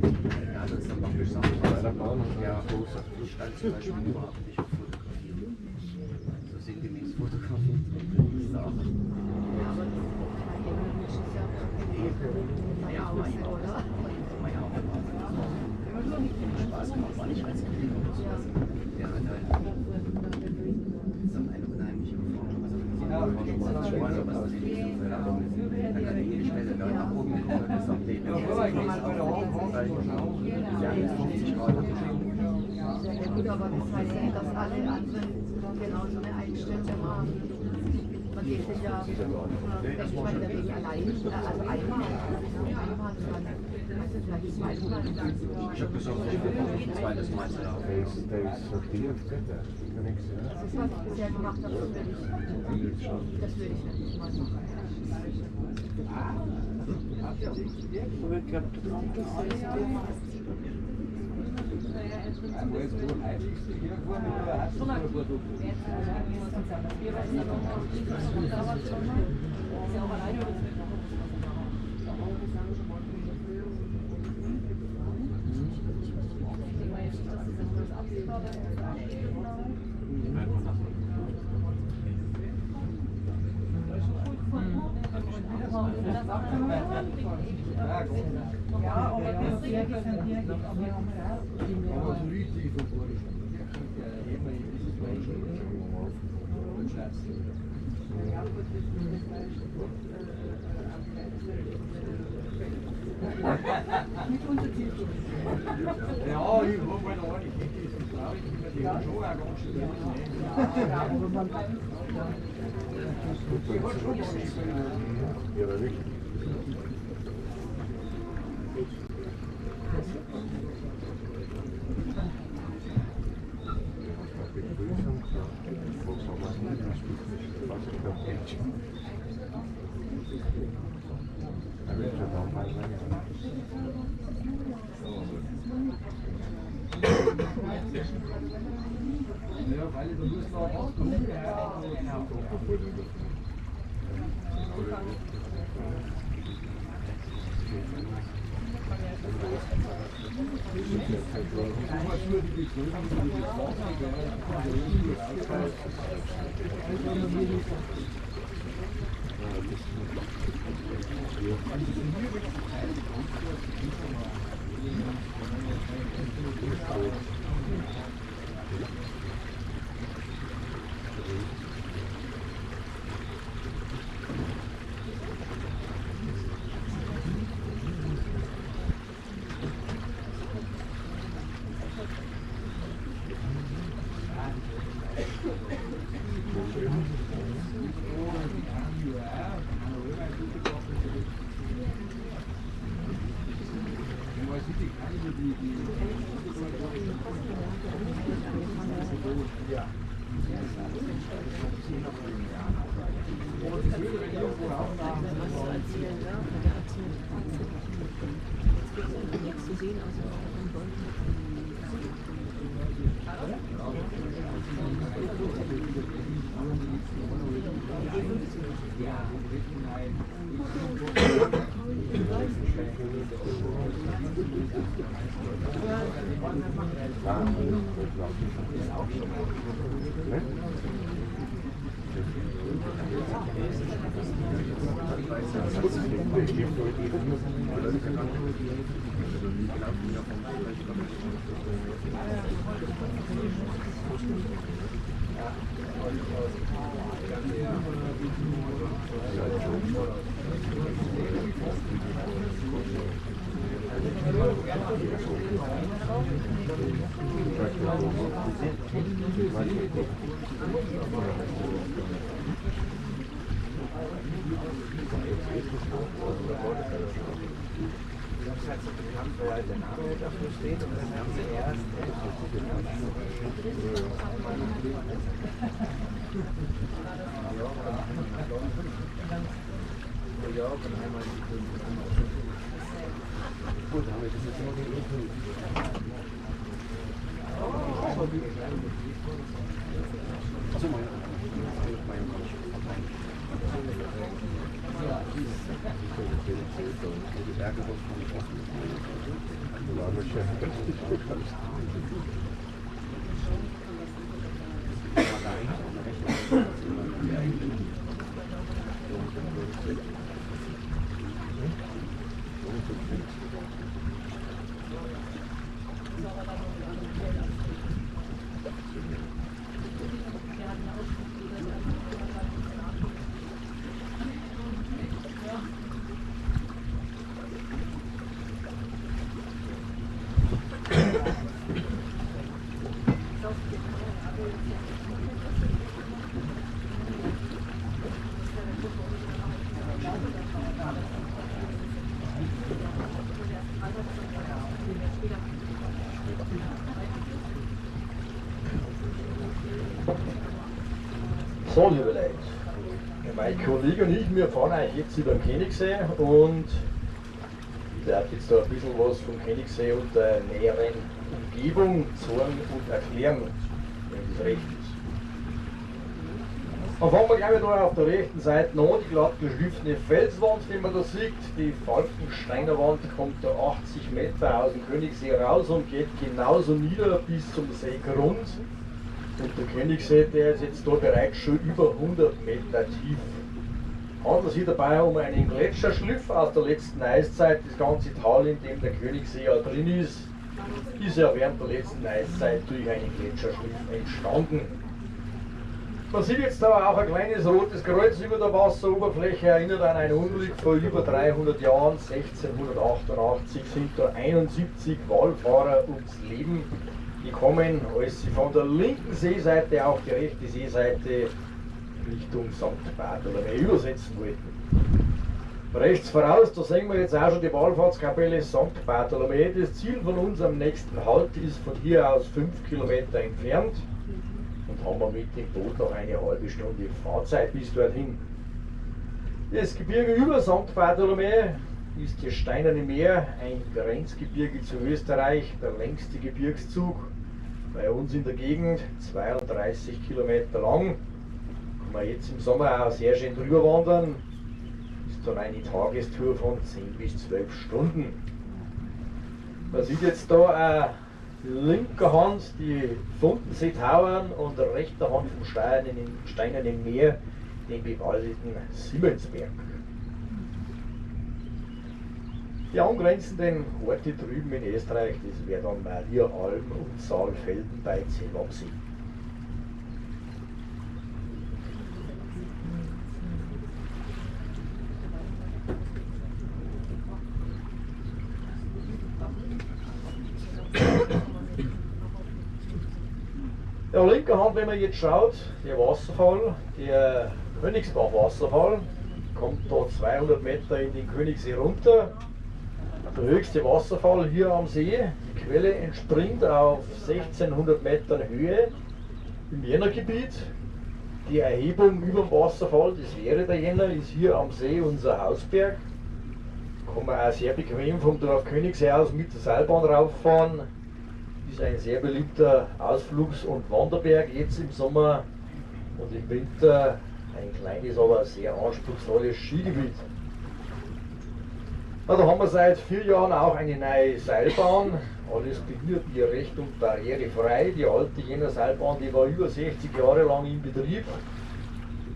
Ja, das ist dann praktisch Sachen. Ja, ich stand zum Beispiel überhaupt nicht auf Fotografie. So sinngemäß Fotografie. Spaß gemacht, war nicht als Krieg oder sowas. Der hat halt eine unheimliche Form. Also das Schweine, was das nicht so viel hat. Dann kann jede Stelle da nach oben kommen und das Update. Ja, jetzt 50 Grad. Ja gut, aber das heißt ja nicht, dass alle anderen genau so eine Einstellung haben. Man geht ja, ich meine, der Weg allein, also einmal also vielleicht zweimal. Ich habe gesagt, ich will noch ein zweites Mal zu laufen. Das ist, was ich bisher gemacht habe, das würde ich nicht mal machen. Aber ich glaube, du kannst das Ja, aber das ist ja gefällt mit Untertiteln. Ja, ich habe mal noch nicht gelesen, glaube ich, die schon auch ganz schön Ja, wirklich. Ja, weil du musst noch auskommen. So, die Berge hochkommen. Lange Schäfte. So, liebe Leute, mein Kollege und ich, wir fahren euch jetzt über den Königssee und ich werde jetzt da ein bisschen was vom Königssee und der näheren Umgebung zeigen und erklären, wenn das recht ist. Dann fangen wir gleich da auf der rechten Seite an, die glatt geschliffene Felswand, die man da sieht. Die Falkensteinerwand kommt da 80 Meter aus dem Königssee raus und geht genauso nieder bis zum Seegrund. Und der Königssee, der ist jetzt da bereits schon über 100 Meter tief. Handelt sich dabei um einen Gletscherschliff aus der letzten Eiszeit. Das ganze Tal, in dem der Königssee ja drin ist ja während der letzten Eiszeit durch einen Gletscherschliff entstanden. Man sieht jetzt da auch ein kleines rotes Kreuz über der Wasseroberfläche, erinnert an ein Unglück vor über 300 Jahren. 1688 sind da 71 Wallfahrer ums Leben gekommen, als sie von der linken Seeseite auf die rechte Seeseite Richtung St. Bartholomew übersetzen wollten. Rechts voraus, da sehen wir jetzt auch schon die Wallfahrtskapelle St. Bartholomew. Das Ziel von unserem nächsten Halt ist von hier aus 5 Kilometer entfernt und haben wir mit dem Boot noch eine halbe Stunde Fahrzeit bis dorthin. Das Gebirge über St. Bartholomew ist das Steinerne Meer, ein Grenzgebirge zu Österreich, der längste Gebirgszug bei uns in der Gegend, 32 Kilometer lang. Kann man jetzt im Sommer auch sehr schön drüber wandern. Ist dann eine Tagestour von 10 bis 12 Stunden. Man sieht jetzt da linker Hand die Fundensee Tauern und rechter Hand vom Steinernen Meer den bewaldeten Simmelsberg. Die angrenzenden Orte drüben in Österreich, das wäre dann Malieralm und Saalfelden bei Zell am See. Ja, linker Hand, wenn man jetzt schaut, der Wasserfall, der Königsbach-Wasserfall, kommt da 200 Meter in den Königssee runter. Der höchste Wasserfall hier am See. Die Quelle entspringt auf 1600 Metern Höhe im Jännergebiet. Die Erhebung über dem Wasserfall, das wäre der Jänner, ist hier am See unser Hausberg. Kann man auch sehr bequem vom Dorf Königssee aus mit der Seilbahn rauffahren. Ist ein sehr beliebter Ausflugs- und Wanderberg jetzt im Sommer und im Winter ein kleines, aber sehr anspruchsvolles Skigebiet. Na, da haben wir seit 4 Jahren auch eine neue Seilbahn. Alles behindert hier recht und barrierefrei. Die alte Jänner Seilbahn, die war über 60 Jahre lang in Betrieb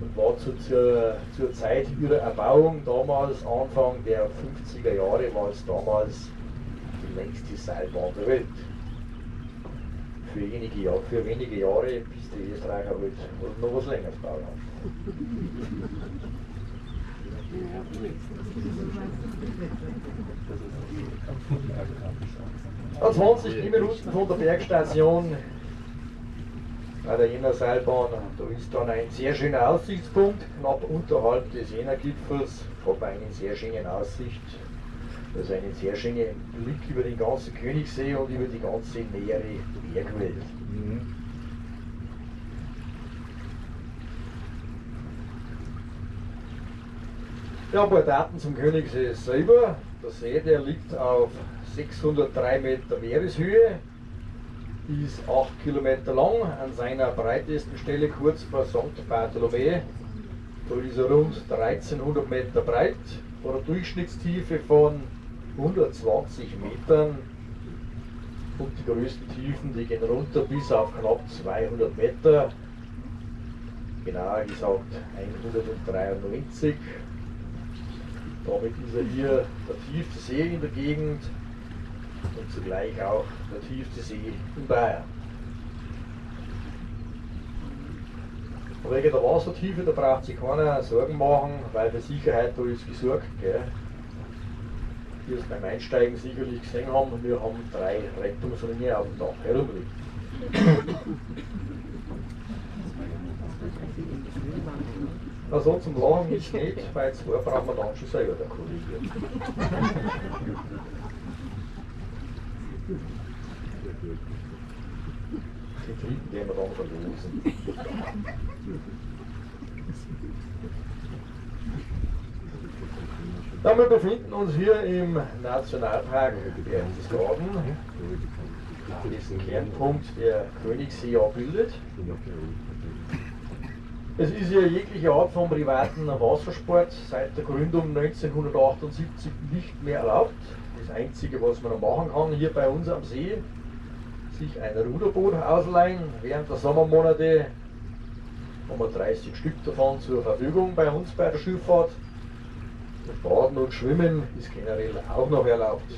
und war zur Zeit ihrer Erbauung, damals Anfang der 50er Jahre, war es damals die längste Seilbahn der Welt. Für wenige Jahre, bis die Österreicher wollten noch was Längeres bauen haben. Ja, 20 Minuten von der Bergstation bei der Jänner Seilbahn, da ist dann ein sehr schöner Aussichtspunkt, knapp unterhalb des Jännergipfels, vorbei eine sehr schöne Aussicht. Das ist ein sehr schöner Blick über den ganzen Königssee und über die ganze nähere Bergwelt. Ja, ein paar Daten zum Königssee selber. Der See, der liegt auf 603 Meter Meereshöhe, ist 8 Kilometer lang, an seiner breitesten Stelle kurz vor St. Bartholomew. Da ist er rund 1300 Meter breit von einer Durchschnittstiefe von 120 Metern und die größten Tiefen, die gehen runter bis auf knapp 200 Meter, genauer gesagt 193. Damit ist er hier der tiefste See in der Gegend und zugleich auch der tiefste See in Bayern. Wegen der Wassertiefe, da braucht sich keiner Sorgen machen, weil für Sicherheit da ist gesorgt. Gell? Wie wir es beim Einsteigen sicherlich gesehen haben, wir haben 3 Rettungsringe auf dem Dach herumliegen. Also zum Lachen ist nicht, weil 2 brauchen wir dann schon selber, der Kollege. Den dritten, den wir dann verlosen. Ja, wir befinden uns hier im Nationalpark Berchtesgaden, dessen Kernpunkt der Königssee abbildet. Es ist ja jegliche Art von privaten Wassersport seit der Gründung 1978 nicht mehr erlaubt. Das Einzige, was man machen kann hier bei uns am See, sich ein Ruderboot ausleihen. Während der Sommermonate haben wir 30 Stück davon zur Verfügung bei uns bei der Schifffahrt. Und Baden und Schwimmen ist generell auch noch erlaubt.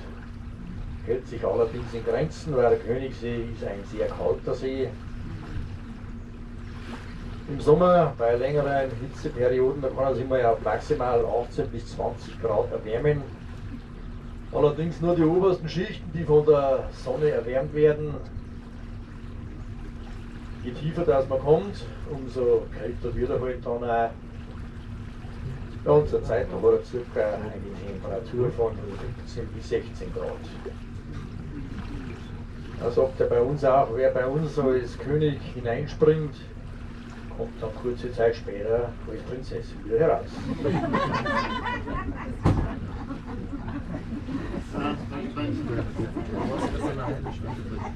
Hält sich allerdings in Grenzen, weil der Königssee ist ein sehr kalter See. Im Sommer bei längeren Hitzeperioden, da kann er sich mal auf maximal 18 bis 20 Grad erwärmen. Allerdings nur die obersten Schichten, die von der Sonne erwärmt werden. Je tiefer das man kommt, umso kälter wird er halt dann auch. Ja, und zur Zeit hat er ca. eine Temperatur von 15 bis 16 Grad. Da sagt er bei uns auch, wer bei uns so als König hineinspringt, kommt dann kurze Zeit später als Prinzessin wieder heraus.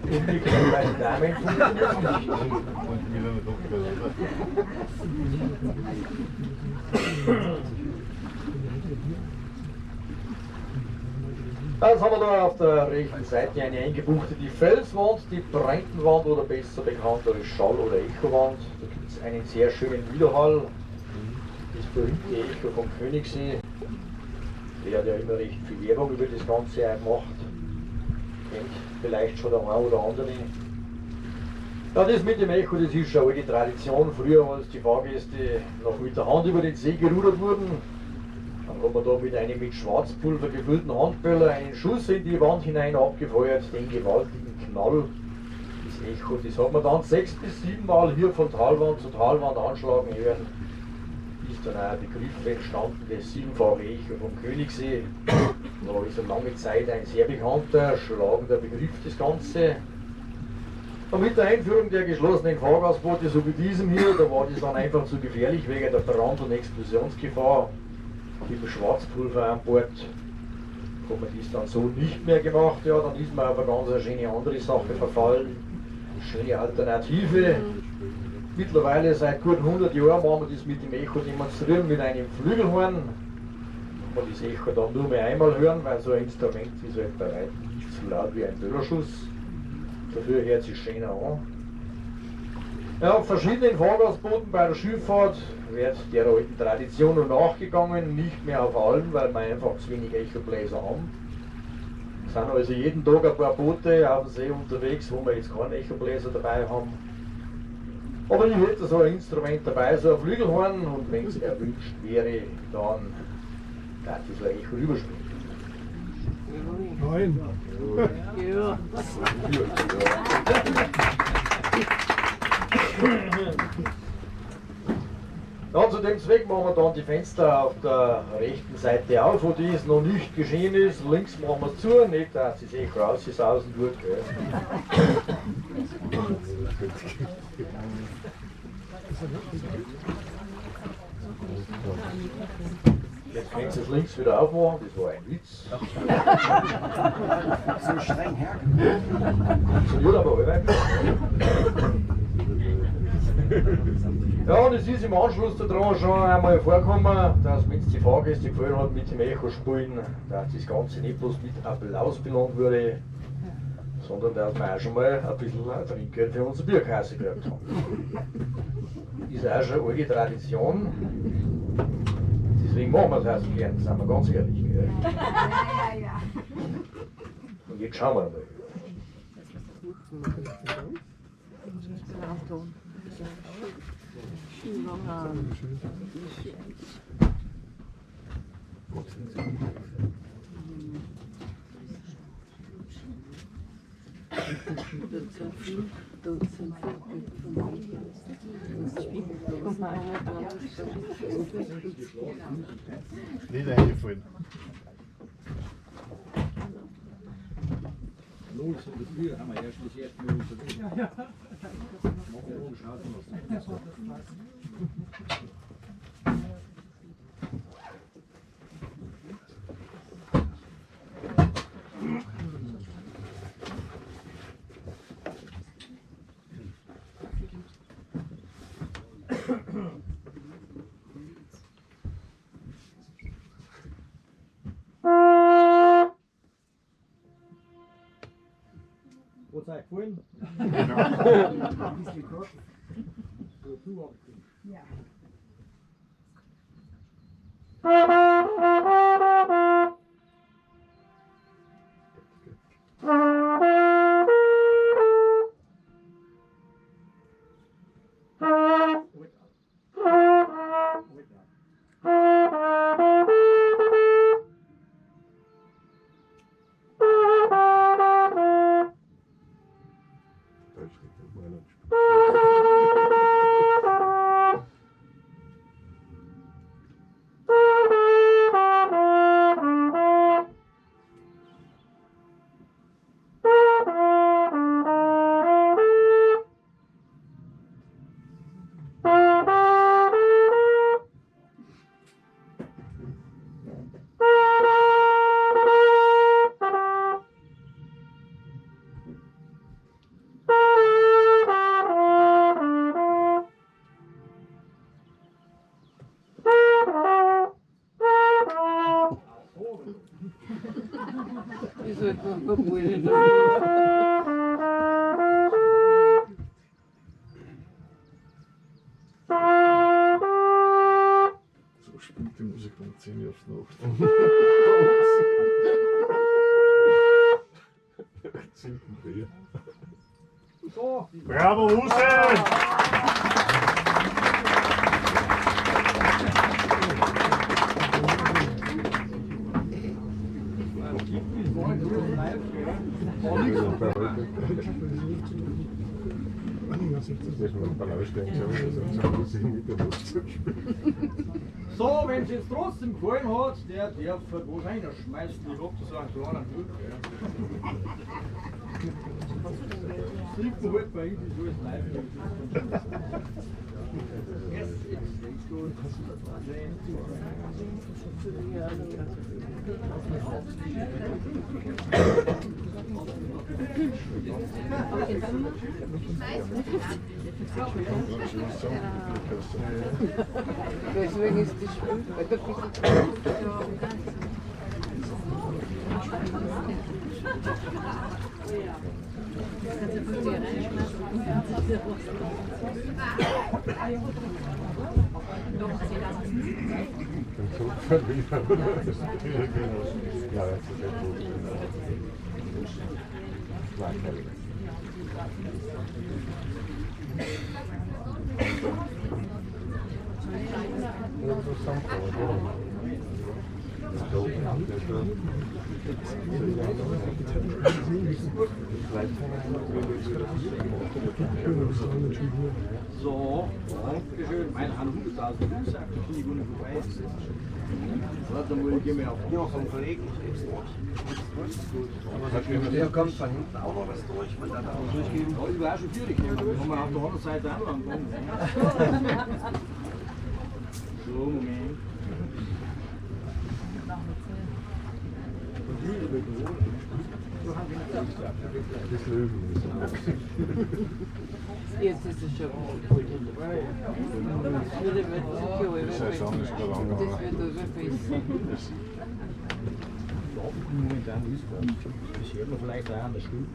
Und die kleinen Damen funktioniert nicht. Jetzt haben wir da auf der rechten Seite eine eingebuchtete Felswand, die Brentenwand oder besser bekannt als Schall- oder Echowand. Da gibt es einen sehr schönen Widerhall, das berühmte Echo vom Königssee. Der hat ja immer recht viel Werbung über das Ganze gemacht. Kennt vielleicht schon der eine oder andere. Ja, das mit dem Echo, das ist schon alte Tradition. Früher, als die Fahrgäste noch mit der Hand über den See gerudert wurden, dann hat man da mit einem mit Schwarzpulver gefüllten Handböller einen Schuss in die Wand hinein abgefeuert, den gewaltigen Knall. Das Echo, das hat man dann 6 bis 7 Mal hier von Talwand zu Talwand anschlagen hören. Ist dann auch ein Begriff entstanden, das 7-fache Echo vom Königssee. Da ist eine lange Zeit ein sehr bekannter, schlagender Begriff das Ganze. Und mit der Einführung der geschlossenen Fahrgasboote, so wie diesem hier, da war das dann einfach zu gefährlich wegen der Brand- und Explosionsgefahr. Mit dem Schwarzpulver an Bord hat man das dann so nicht mehr gemacht. Ja, dann ist man auf eine ganz schöne andere Sache verfallen. Eine schöne Alternative. Mittlerweile seit gut 100 Jahren machen wir das mit dem Echo demonstrieren mit einem Flügelhorn. Man das Echo dann nur mehr einmal hören, weil so ein Instrument ist halt bei weitem nicht so laut wie ein Böllerschuss. Dafür hört sich schöner an. Ja, auf verschiedenen Fahrgastbooten bei der Schifffahrt wird der alten Tradition noch nachgegangen, nicht mehr auf allen, weil wir einfach zu wenig Echobläser haben. Es sind also jeden Tag ein paar Boote auf dem See unterwegs, wo wir jetzt keinen Echobläser dabei haben. Aber ich hätte so ein Instrument dabei, so ein Flügelhorn, und wenn es erwünscht wäre, dann darf ich so ein Echo rüberspielen. Nein. Ja. Ja, zu dem Zweck machen wir dann die Fenster auf der rechten Seite auf, wo dies noch nicht geschehen ist. Links machen wir es zu, nicht dass es Echo raussausen wird. Jetzt können Sie es links wieder aufmachen, das war ein Witz. So streng, Herr. Funktioniert aber allweil. Ja, und es ist im Anschluss daran schon einmal vorgekommen, dass wenn es die Fahrgäste gefallen hat mit dem Echo spielen, dass das Ganze nicht bloß mit Applaus belohnt wurde, sondern dass wir auch schon mal ein bisschen Trinkgeld für unsere Bierkasse gekriegt haben. Ist auch schon eine alte Tradition. Deswegen machen wir es auch so gern, sind wir ganz ehrlich. Gell? Ja. Und jetzt schauen wir mal. Nicht eingefallen. Los, so das Bier haben wir erst das erste Mal unterwegs. Ja, ja. Machen wir oben schauen, was Hat es euch gefallen? Ein bisschen kurz. Ja. So spielt die Musik um 10 Uhr auf Nacht. Bier. So, Bravo, Huse! So, wenn es jetzt trotzdem gefallen hat, der darf wo reinschmeißen. Ich hab da so einen kleinen Druck. Das liegt mir halt bei ihm, das ist alles live. Yes, it's good. Deswegen ist das Spiel weiter So, dankeschön. Meine haben 100.000 gesagt, da bin ich gut vorbei. Warte mal, gehen wir auf. Ja, vom Kollegen steht's durch. Der kommt von hinten auch noch was durch. Und dann auch durchgeben. Ja, ich war auch schon 4 gekommen. Haben wir auf der anderen Seite auch noch einen Baum. So, Moment. Das Löwen ist Jetzt ist es schon gut. Das würde man die Saison ist gerade das angegangen. wird überbissen. Momentan ist das. Das hört man vielleicht auch an der Stimme.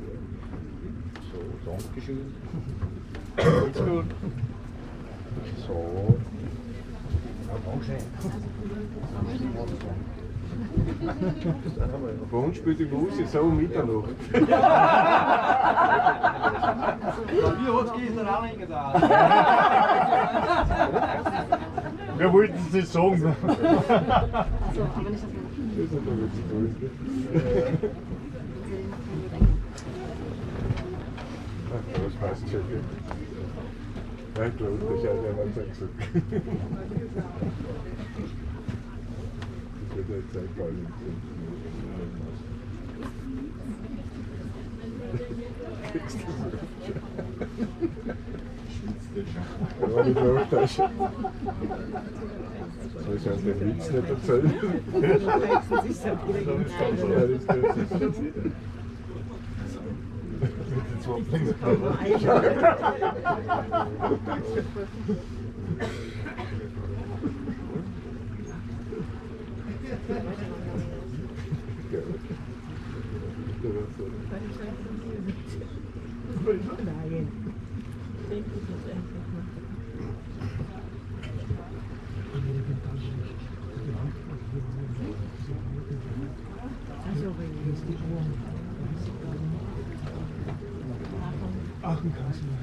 So, Dankeschön. Geht's gut? So. Ja, Dankeschön. Bei uns spielt die Musik so um Mitternacht. Bei mir hat es gestern auch nicht getan. Wir wollten es nicht sagen. So, aber nicht, dass man Das ist aber jetzt toll. Das passt schon. Ja, ich glaube, das hat jemand gesagt. Das wird jetzt Zeit fallen. Ja, die Bauchtasche. Soll ich an den Witz nicht erzählen? Ja, das gehört sich. Mit den Zweitlingen. Aachen kannst du nicht.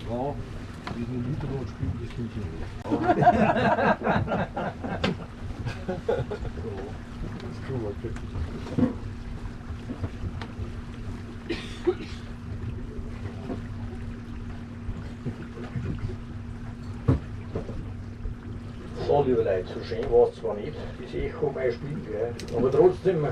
Ja, wie ein Literrot spielt, das stimmt schon. Das ist cool, okay. So, liebe Leute, so schön war es zwar nicht, das Echo mein Spiel, gell? Aber trotzdem noch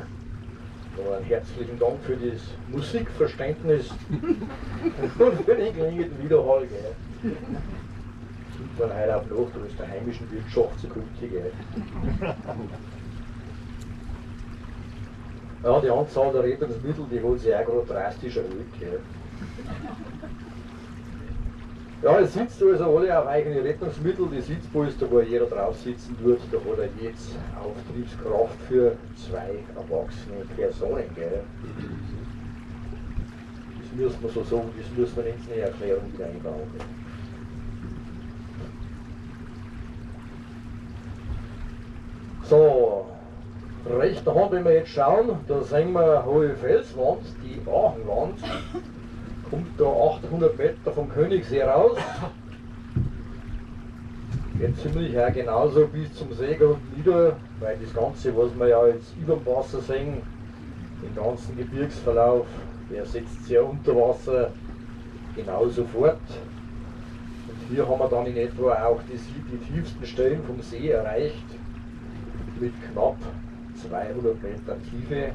einen herzlichen Dank für das Musikverständnis und für den gelingenden Widerhall. Gell? Und dann heute auf Nacht aus der heimischen Wirtschaft so gut. Gell? Ja, die Anzahl der Rettungsmittel, die hat sich auch gerade drastisch erhöht. Gell? Ja, es sitzt also alle auf eigene Rettungsmittel, die Sitzpolster, wo jeder drauf sitzen tut, da hat er jetzt Auftriebskraft für 2 erwachsene Personen. Gell? Das müssen wir so sagen, das müssen wir jetzt in die Erklärung wieder einbauen. Gell? So, rechter Hand, wenn wir jetzt schauen, da sehen wir eine hohe Felswand, die Aachenwand. Kommt da 800 Meter vom Königssee raus. Geht ziemlich auch genauso bis zum Seegrund nieder, weil das Ganze, was wir ja jetzt über dem Wasser sehen, den ganzen Gebirgsverlauf, Der setzt sich ja unter Wasser genauso fort. Und hier haben wir dann in etwa auch die tiefsten Stellen vom See erreicht, mit knapp 200 Metern Tiefe.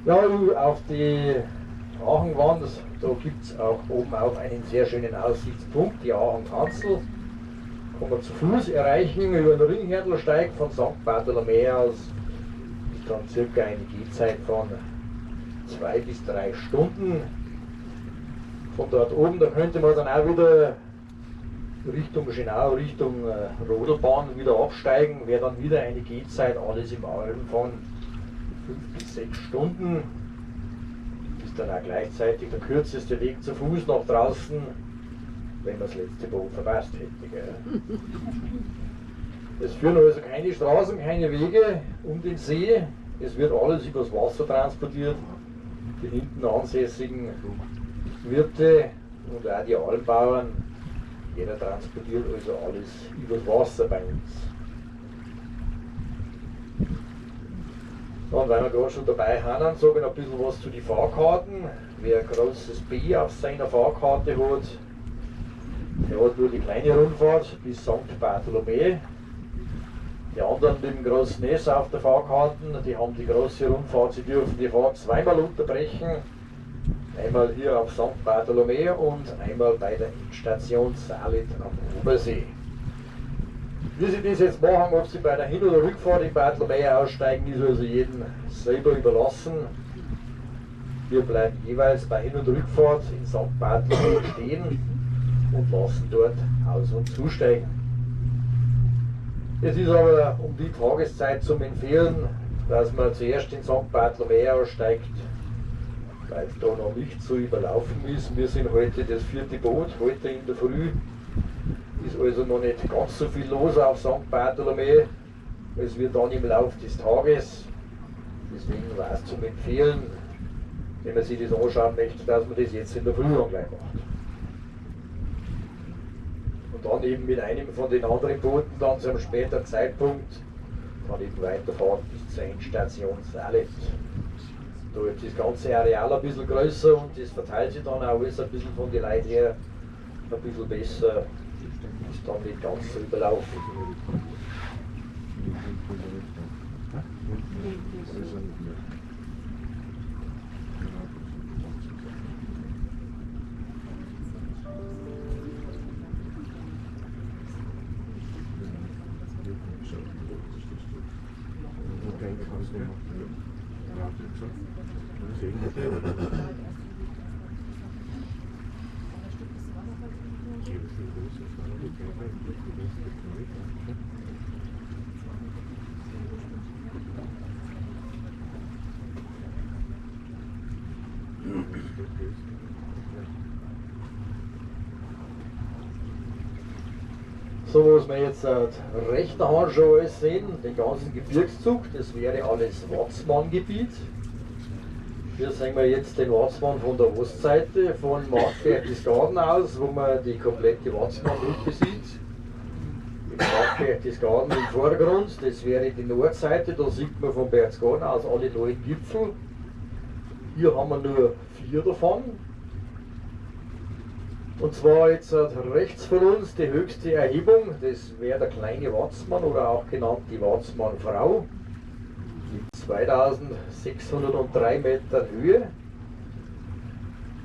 Ja, auf die Aachenwand, da gibt es auch oben auch einen sehr schönen Aussichtspunkt, die Aachenkanzel. Kann man zu Fuß erreichen über den Ringhärtelsteig von St. Bartholomäu aus. Ist dann circa eine Gehzeit von 2 bis 3 Stunden. Von dort oben, da könnte man dann auch wieder Richtung Schenau, Richtung Rodelbahn wieder absteigen. Wäre dann wieder eine Gehzeit, alles im allem von 5 bis 6 Stunden. Ist dann auch gleichzeitig der kürzeste Weg zu Fuß nach draußen, wenn man das letzte Boot verpasst hätte. Gell? Es führen also keine Straßen, keine Wege um den See. Es wird alles übers Wasser transportiert. Die hinten ansässigen Wirte und auch die Almbauern, jeder transportiert also alles übers Wasser bei uns. Und weil wir gerade schon dabei haben, sage ich noch ein bisschen was zu den Fahrkarten. Wer ein großes B auf seiner Fahrkarte hat, der hat nur die kleine Rundfahrt bis St. Bartholomäu. Die anderen mit dem großen S auf der Fahrkarte, die haben die große Rundfahrt, sie dürfen die Fahrt zweimal unterbrechen. Einmal hier auf St. Bartholomäu und einmal bei der Endstation Salit am Obersee. Wie sie das jetzt machen, ob sie bei der Hin- oder Rückfahrt in Bartholomäu aussteigen, ist also jedem selber überlassen. Wir bleiben jeweils bei Hin- und Rückfahrt in St. Bartholomäu stehen und lassen dort aus- und zusteigen. Es ist aber um die Tageszeit zum Empfehlen, dass man zuerst in St. Bartholomäu aussteigt, weil es da noch nicht so überlaufen ist. Wir sind heute das 4. Boot, heute in der Früh. Ist also noch nicht ganz so viel los auf St. Bartholomäu. Es wird dann im Laufe des Tages. Deswegen war es zum Empfehlen, wenn man sich das anschauen möchte, dass man das jetzt in der Früh gleich macht. Und dann eben mit einem von den anderen Booten dann zu einem späteren Zeitpunkt dann eben weiterfahren bis zur Endstation Salit. Da ist das ganze Areal ein bisschen größer und das verteilt sich dann auch alles ein bisschen von den Leuten her ein bisschen besser. Ist dann nicht ganz so überlaufen. So, was wir jetzt rechter Hand schon alles sehen, den ganzen Gebirgszug, das wäre alles Watzmann-Gebiet. Hier sehen wir jetzt den Watzmann von der Ostseite, von Markberg bis Gaden aus, wo man die komplette Watzmann-Route sieht. Mit Markberg bis Gaden im Vordergrund, das wäre die Nordseite, da sieht man von Berchtesgaden aus alle 9 Gipfel. Hier haben wir nur 4 davon. Und zwar jetzt rechts von uns die höchste Erhebung, das wäre der kleine Watzmann oder auch genannt die Watzmannfrau mit 2603 Metern Höhe.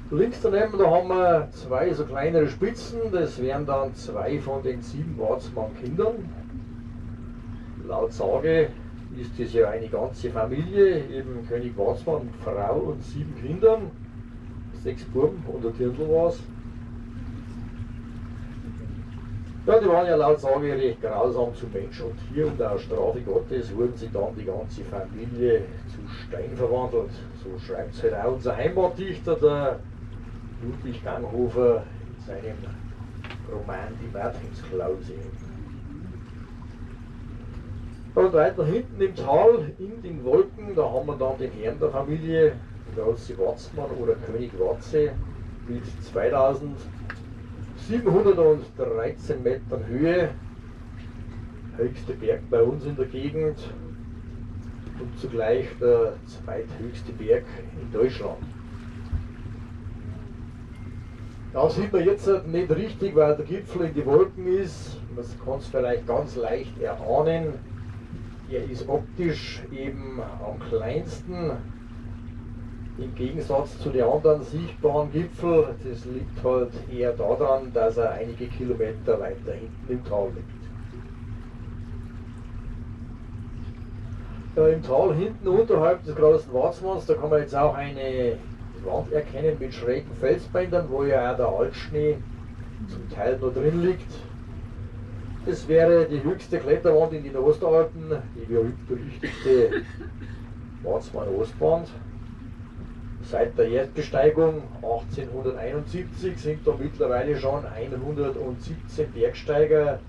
Links daneben da haben wir 2 so kleinere Spitzen, das wären dann 2 von den 7 Watzmann-Kindern. Laut Sage ist das ja eine ganze Familie, eben König Watzmann, Frau und 7 Kindern, 6 Buben und ein Dirndl war's. Ja, die waren ja laut Sage recht grausam zum Mensch und hier unter der Strafe Gottes wurden sie dann die ganze Familie zu Stein verwandelt. So schreibt es halt auch unser Heimatdichter, der Ludwig Ganghofer, in seinem Roman Die Martinsklause. Und weiter hinten im Tal, in den Wolken, da haben wir dann den Herrn der Familie, der große Watzmann oder König Watze, mit 2713 Metern Höhe, höchste Berg bei uns in der Gegend. und zugleich der zweithöchste Berg in Deutschland. Das sieht man jetzt nicht richtig, weil der Gipfel in die Wolken ist. Man kann es vielleicht ganz leicht erahnen. Er ist optisch eben am kleinsten, im Gegensatz zu den anderen sichtbaren Gipfeln. Das liegt halt eher daran, dass er einige Kilometer weiter hinten im Tal liegt. Ja, im Tal hinten unterhalb des großen Watzmanns, da kann man jetzt auch eine Wand erkennen mit schrägen Felsbändern, wo ja auch der Altschnee zum Teil noch drin liegt. Das wäre die höchste Kletterwand in den Ostalpen, die berühmt-berüchtigte Watzmann-Ostwand. Seit der Erdbesteigung 1871 sind da mittlerweile schon 117 Bergsteiger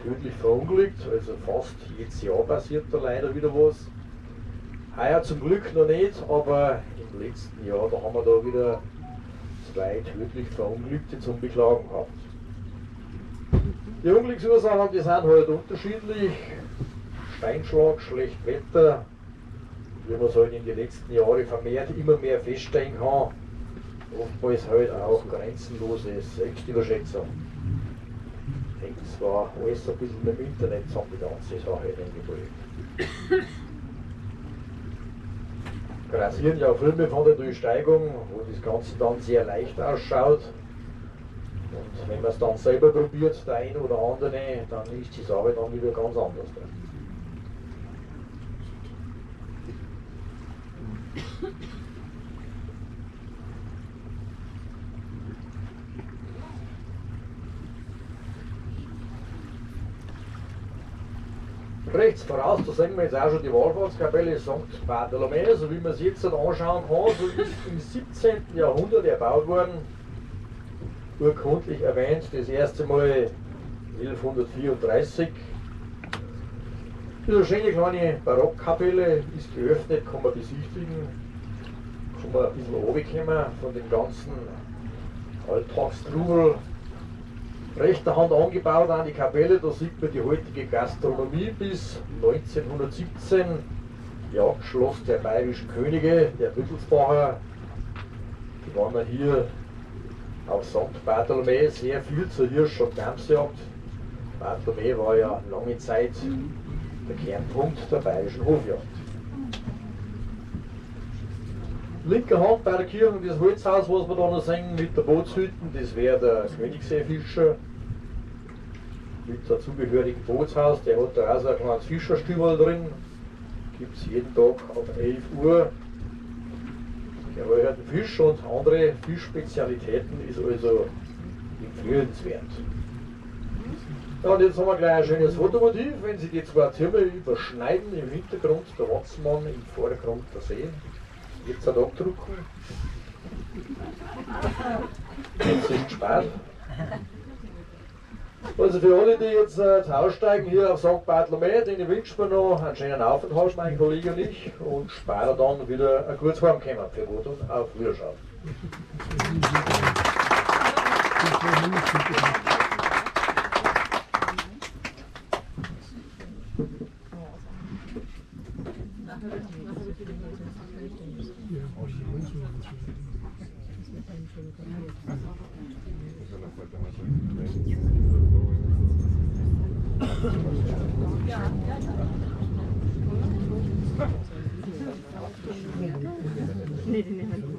tödlich verunglückt, also fast jedes Jahr passiert da leider wieder was. Heuer zum Glück noch nicht, aber im letzten Jahr, da haben wir da wieder 2 tödlich Verunglückte zum Beklagen gehabt. Die Unglücksursachen, die sind halt unterschiedlich. Steinschlag, schlecht Wetter, wie man es halt in den letzten Jahren vermehrt immer mehr feststellen kann, oftmals halt auch grenzenlose Selbstüberschätzung. Hängt zwar alles ein bisschen mit dem Internet zusammen, die ganze Sache, denke ich. Grassieren ja Filme von der Durchsteigung, wo das Ganze dann sehr leicht ausschaut. Und wenn man es dann selber probiert, der eine oder andere, dann ist die Sache dann wieder ganz anders. Rechts voraus, da sehen wir jetzt auch schon die Wallfahrtskapelle St. Bartholomäus, so wie man es jetzt anschauen kann, so ist im 17. Jahrhundert erbaut worden. Urkundlich erwähnt, das erste Mal 1134. Diese schöne kleine Barockkapelle ist geöffnet, kann man besichtigen, kann man ein bisschen runterkommen von dem ganzen Alltagstrubel. Rechter Hand angebaut an die Kapelle, da sieht man die heutige Gastronomie bis 1917, ja, Schloss der bayerischen Könige, der Wittelsbacher. Die waren dann hier auf St. Bartholomäus sehr viel zur Hirsch- und Gamsjagd. Bartholomäus war ja lange Zeit der Kernpunkt der bayerischen Hofjagd. Linker Hand bei der Kirche das Holzhaus, was wir da noch sehen mit der Bootshütten, das wäre der Königsseefischer. Mit der zugehörigen Bootshaus, der hat da auch so ein kleines Fischerstübel drin. Gibt es jeden Tag ab 11 Uhr geräucherten Fisch und andere Fischspezialitäten, ist also empfehlenswert. Ja, und jetzt haben wir gleich ein schönes Fotomotiv, wenn Sie die zwei Türme überschneiden, im Hintergrund der Watzmann, im Vordergrund der See. Jetzt ein abdrucken. Jetzt sind spät. Also für alle, die jetzt aussteigen hier auf St. Bartholomäus, denen wünschen wir noch einen schönen Aufenthalt, mein Kollege und ich, und später dann wieder ein gutes Heimkommen für gut und auf Wiederschauen. Nee, die nehmen gut.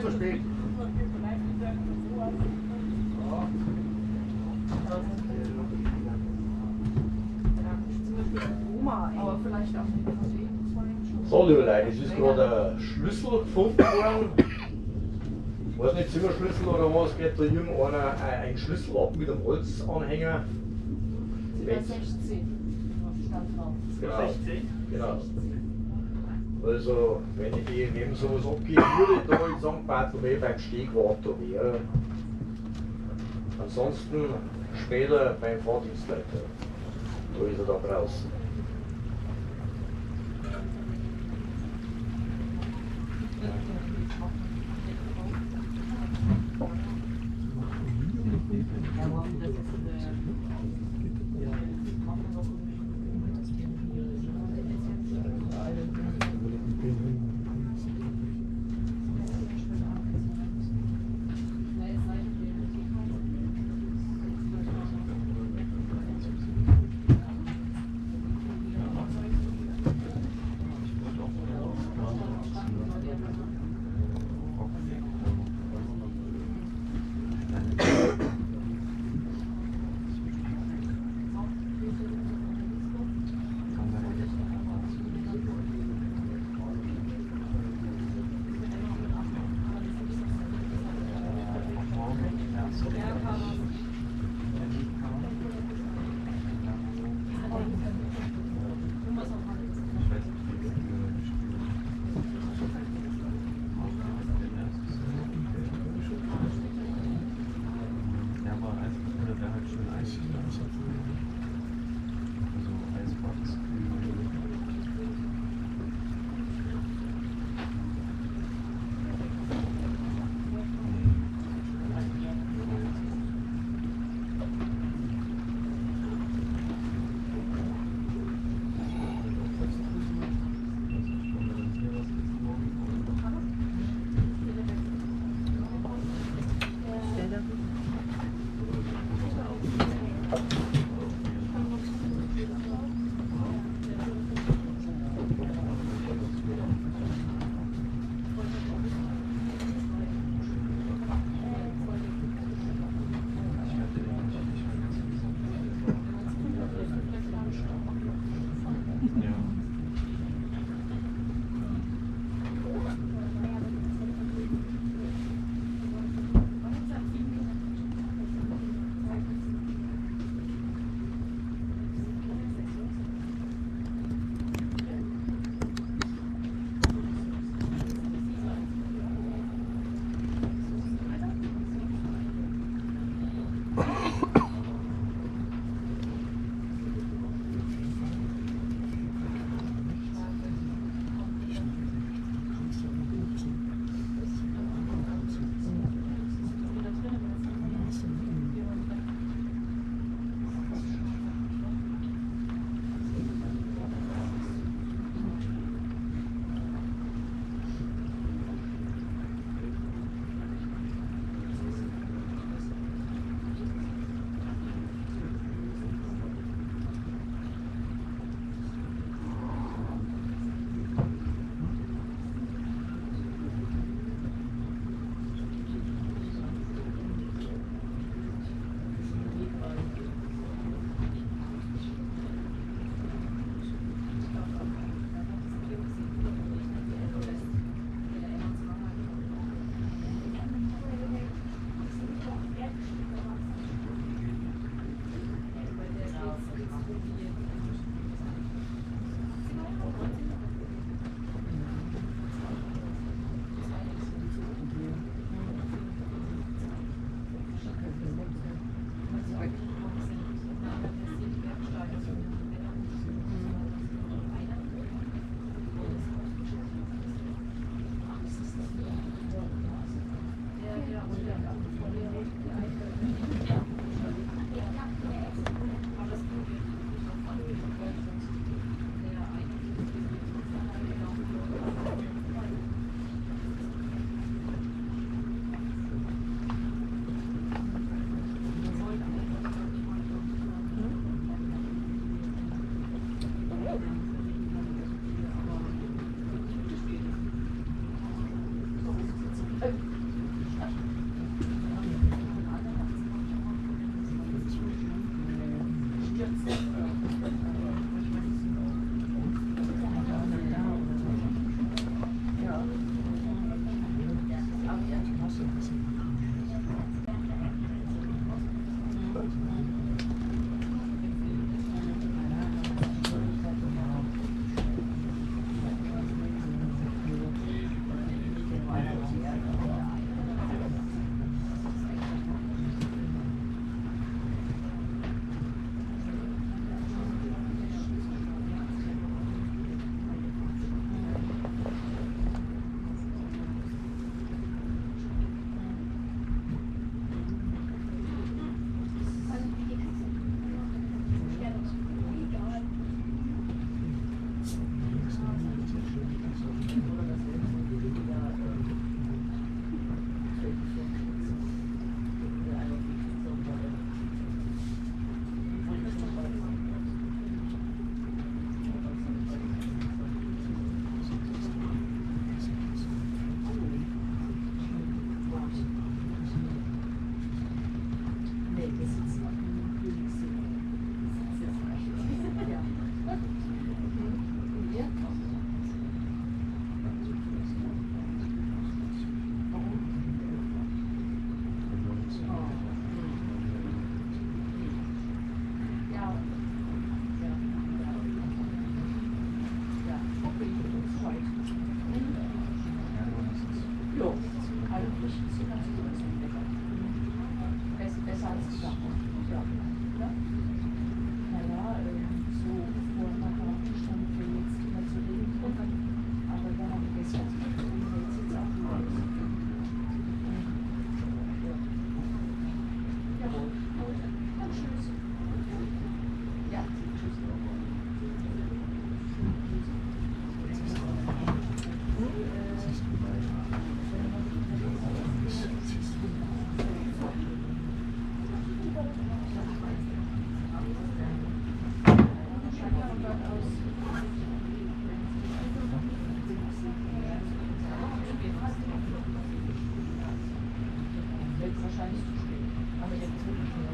Zu spät. So, liebe Leute, es ist gerade ein Schlüssel gefunden worden. Weiß nicht, Zimmerschlüssel oder was, geht da irgendeiner ein Schlüssel ab mit einem Holzanhänger? Zimmer 16 stand drauf. Genau. Genau. Also, wenn ich wem sowas abgeben würde, da in St. Bartholomä beim Stegwart da wäre. Ansonsten später beim Fahrdienstleiter. Da ist er da draußen. Thank you. wahrscheinlich zu spät. Aber jetzt wirklich nur.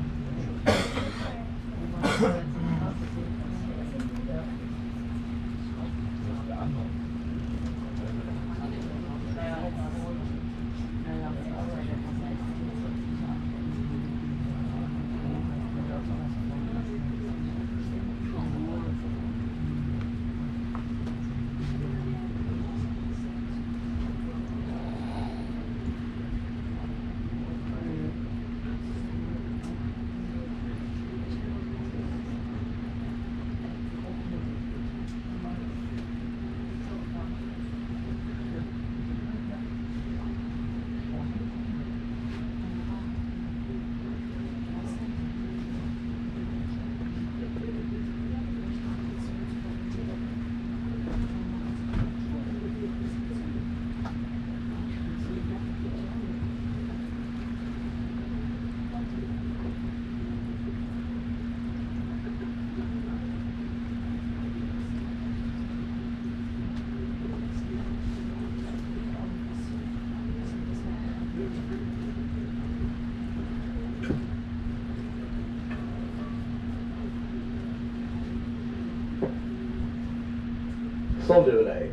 So, liebe Leute,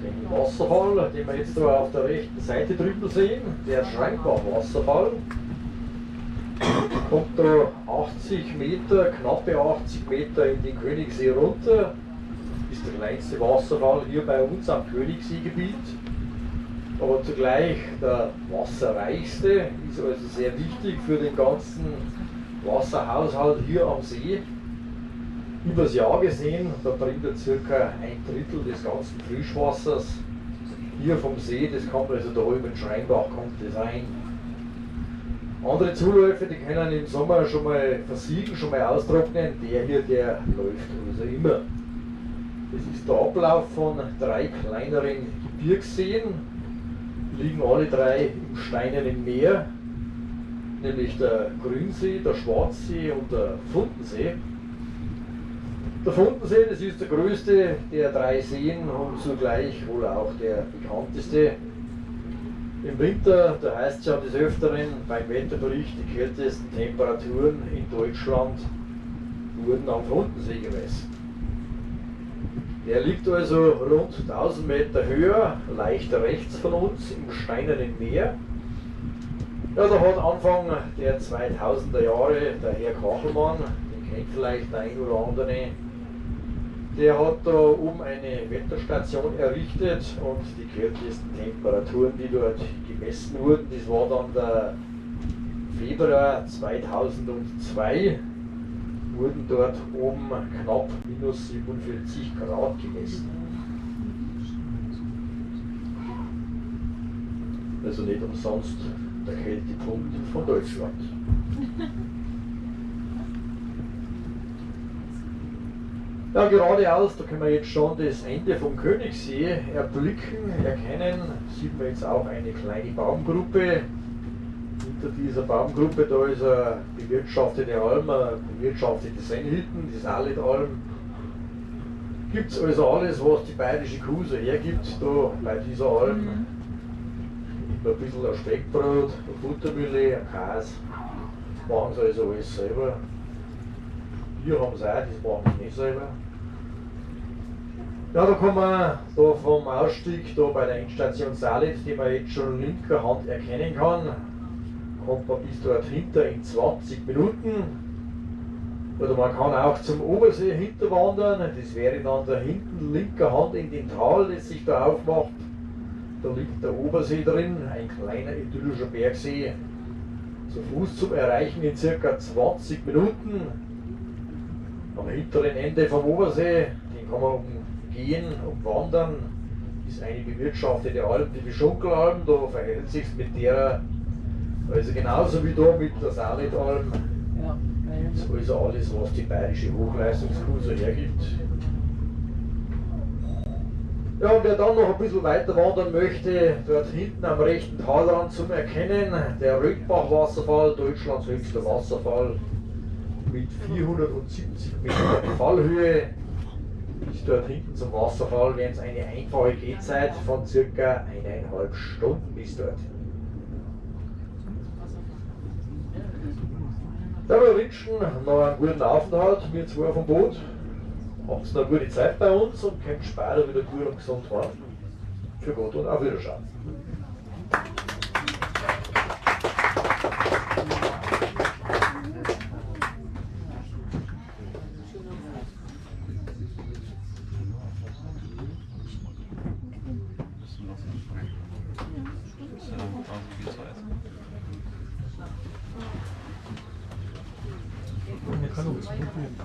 den Wasserfall, den wir jetzt da auf der rechten Seite drüben sehen, der Schreimbach-Wasserfall, kommt da 80 Meter, knappe 80 Meter in den Königssee runter, ist der kleinste Wasserfall hier bei uns am Königsseegebiet, aber zugleich der wasserreichste, ist also sehr wichtig für den ganzen Wasserhaushalt hier am See. Übers Jahr gesehen, da bringt er ca. 1/3 des ganzen Frischwassers hier vom See, das kommt also da über den Schreinbach, kommt das rein. Andere Zuläufe, die können im Sommer schon mal versiegen, schon mal austrocknen, der hier, der läuft also immer. Das ist der Ablauf von 3 kleineren Gebirgsseen, liegen alle 3 im Steinernen Meer, nämlich der Grünsee, der Schwarzsee und der Fundensee. Der Fundensee, das ist der größte der 3 Seen und zugleich wohl auch der bekannteste. Im Winter, da heißt es ja des Öfteren beim Wetterbericht, die kältesten Temperaturen in Deutschland wurden am Fundensee gemessen. Der liegt also rund 1000 Meter höher, leicht rechts von uns im Steinernen Meer. Ja, da hat Anfang der 2000er Jahre der Herr Kachelmann, den kennt vielleicht der ein oder andere, der hat da oben eine Wetterstation errichtet und die kältesten Temperaturen, die dort gemessen wurden, das war dann der Februar 2002, wurden dort oben knapp minus 47 Grad gemessen. Also nicht umsonst der Kältepunkt von Deutschland. Ja, geradeaus, da können wir jetzt schon das Ende vom Königssee erblicken, erkennen. Sieht man jetzt auch eine kleine Baumgruppe. Hinter dieser Baumgruppe, da ist eine bewirtschaftete Alm, eine bewirtschaftete Sennhütten, die Salitalm. Gibt es also alles, was die bayerische Kuh so hergibt, da bei dieser Alm. Ein bisschen ein Speckbrot, eine Buttermühle, ein Käse. Machen sie also alles selber. Bier haben sie auch, das machen sie nicht selber. Ja, da kann man da vom Ausstieg da bei der Endstation Salit, die man jetzt schon linker Hand erkennen kann, kommt man bis dort hinter in 20 Minuten. Oder man kann auch zum Obersee hinterwandern, das wäre dann da hinten linker Hand in dem Tal, das sich da aufmacht. Da liegt der Obersee drin, ein kleiner idyllischer Bergsee. Zu Fuß zum Erreichen in ca. 20 Minuten. Am hinteren Ende vom Obersee, den kann man umgehen, umwandern, ist eine bewirtschaftete Alm, die Schunkelalm, da verhält sich mit der, also genauso wie da mit der Salitalm, Ja, das ist also alles, was die bayerische Hochleistungskuh so hergibt. Ja, und wer dann noch ein bisschen weiter wandern möchte, dort hinten am rechten Talrand zum Erkennen, der Röckbach-Wasserfall, Deutschlands höchster Wasserfall, mit 470 Metern Fallhöhe. Bis dort hinten zum Wasserfall wären es eine einfache Gehzeit von ca. 1,5 Stunden bis dort. Ja, wir wünschen noch einen guten Aufenthalt, wir zwei vom Boot. Habt eine gute Zeit bei uns und kommt später wieder gut und gesund heim. Für Gott und auf Wiedersehen. Man kann auch zurückgehen.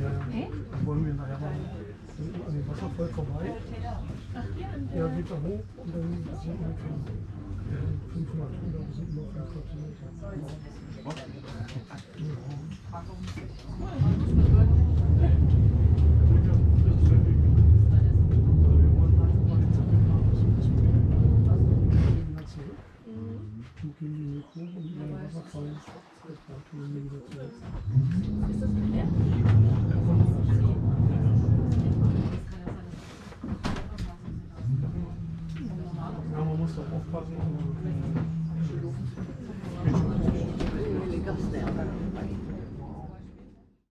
Ja, dann wollen wir nachher mal an dem Wasserfall vorbei. Ja, geht da hoch und dann sind ungefähr 500 Meter, wir sind nur 500 Meter. Und gehen die hoch und über den Wasserfall. Das braucht man wieder zurück. Ist das mit der? Ja, man muss doch aufpassen.